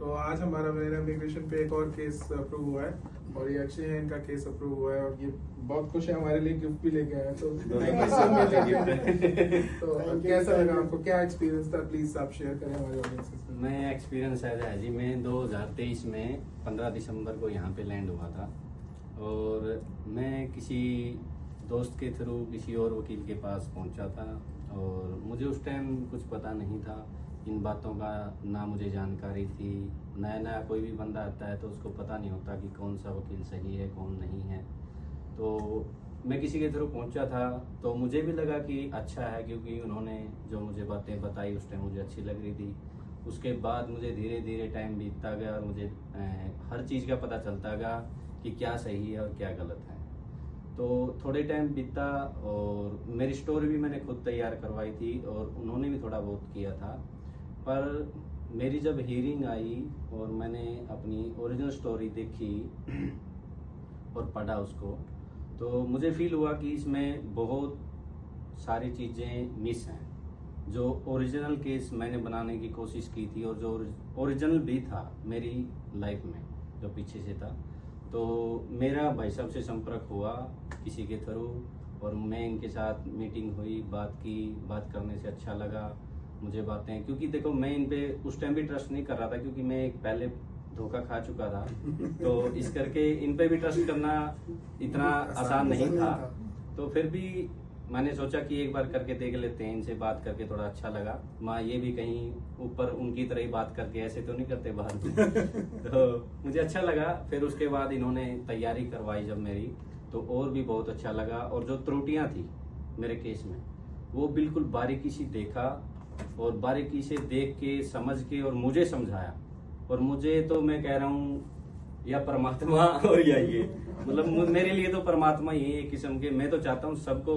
तो आज हमारा मेरा इमिग्रेशन पे एक और केस अप्रूव हुआ है और ये अक्षय है, इनका केस अप्रूव हुआ है और ये बहुत खुश है, हमारे लिए गिफ्ट भी लेके आए हैं। तो थैंक यू सो मच। तो कैसा लगा आपको, क्या एक्सपीरियंस था, प्लीज आप शेयर करें हमारे ऑडियंस से। मैं एक्सपीरियंस है जी, मैं 2023 में 15 दिसंबर को यहाँ पे लैंड हुआ था और मैं किसी दोस्त के थ्रू किसी और वकील के पास पहुँचा था और मुझे उस टाइम कुछ पता नहीं था इन बातों का, ना मुझे जानकारी थी। नया नया कोई भी बंदा आता है तो उसको पता नहीं होता कि कौन सा वकील सही है कौन नहीं है। तो मैं किसी के थ्रू पहुंचा था तो मुझे भी लगा कि अच्छा है, क्योंकि उन्होंने जो मुझे बातें बताई उस टाइम मुझे अच्छी लग रही थी। उसके बाद मुझे धीरे धीरे टाइम बीतता गया और मुझे हर चीज़ का पता चलता गया कि क्या सही है और क्या गलत है। तो थोड़े टाइम बीता और मेरी स्टोरी भी मैंने खुद तैयार करवाई थी और उन्होंने भी थोड़ा बहुत किया था। पर मेरी जब हियरिंग आई और मैंने अपनी ओरिजिनल स्टोरी देखी और पढ़ा उसको, तो मुझे फील हुआ कि इसमें बहुत सारी चीज़ें मिस हैं। जो ओरिजिनल केस मैंने बनाने की कोशिश की थी और जो ओरिजिनल भी था मेरी लाइफ में जो पीछे से था, तो मेरा भाई साहब से संपर्क हुआ किसी के थ्रू और मैं इनके साथ मीटिंग हुई, बात करने से अच्छा लगा मुझे बातें। क्योंकि देखो मैं इन पे उस टाइम भी ट्रस्ट नहीं कर रहा था, क्योंकि मैं एक पहले धोखा खा चुका था तो इस करके इन पे भी ट्रस्ट करना इतना आसान नहीं था। तो फिर भी मैंने सोचा कि एक बार करके देख लेते हैं, इनसे बात करके थोड़ा अच्छा लगा। माँ ये भी कहीं ऊपर उनकी तरह ही बात करके ऐसे तो नहीं करते बाहर तो मुझे अच्छा लगा। फिर उसके बाद इन्होंने तैयारी करवाई जब मेरी, तो और भी बहुत अच्छा लगा। और जो त्रुटियां थी मेरे केस में वो बिल्कुल बारीकी से देखा और बारीकी से देख के समझ के और मुझे समझाया। और मुझे तो मैं कह रहा हूँ या परमात्मा और या ये मतलब मेरे लिए तो परमात्मा ही है एक किस्म के। मैं तो चाहता हूँ सबको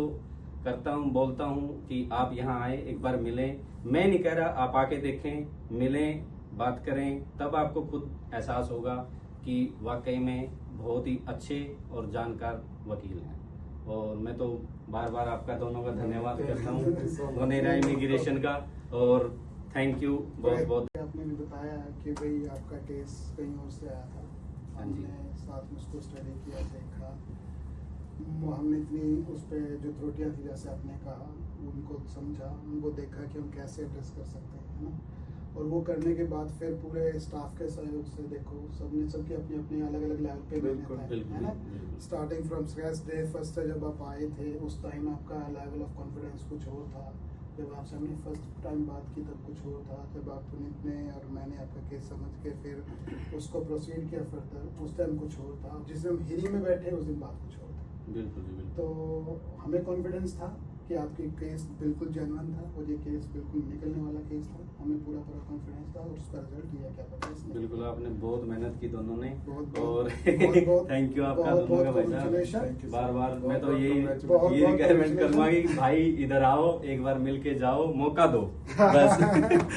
करता हूँ, बोलता हूँ कि आप यहाँ आए, एक बार मिलें। मैं नहीं कह रहा, आप आके देखें, मिलें, बात करें, तब आपको खुद एहसास होगा कि वाकई में बहुत ही अच्छे और जानकार वकील हैं। और मैं तो बार बार आपका दोनों का धन्यवाद करता हूँ, वनेरा इमिग्रेशन का, और थैंक यू बहुत बहुत। आपने भी बताया कि भाई आपका केस कहीं और से आया था, हमने साथ में उसको स्टडी किया, देखा, हमने इतनी उस पर जो त्रुटियां थी जैसे आपने कहा उनको समझा, उनको देखा कि हम कैसे एड्रेस कर सकते हैं, है ना। और वो करने के बाद फिर पूरे स्टाफ के सहयोग से देखो सबकी अपनी अपनी अलग अलग लेवल पे मेहनत है ना। Starting from scratch day first जब आप आए थे उस टाइम आपका लेवल ऑफ कॉन्फिडेंस कुछ और था, जब आपसे हमने फर्स्ट टाइम बात की तब कुछ और था, जब आप पुनीत ने और मैंने आपका केस समझ के फिर उसको प्रोसीड किया फर्दर, उस टाइम कुछ और था। जिस दिन हम हियरिंग में बैठे उस दिन बात कुछ और था। बिल्कुल। तो हमें कॉन्फिडेंस था कि आपकी केस बिल्कुल जेन्युइन था और ये केस बिल्कुल निकलने वाला केस था। हमें पूरा कॉन्फिडेंस था और उसका रिजल्ट दिया क्या पता इसमें। बिल्कुल, आपने बहुत मेहनत की दोनों ने और थैंक यू आपका दोनों का भाई साहब। बार बार मैं तो यही रिक्वायरमेंट करूंगा कि भाई इधर आओ, एक बार मिल के जाओ, मौका दो बस।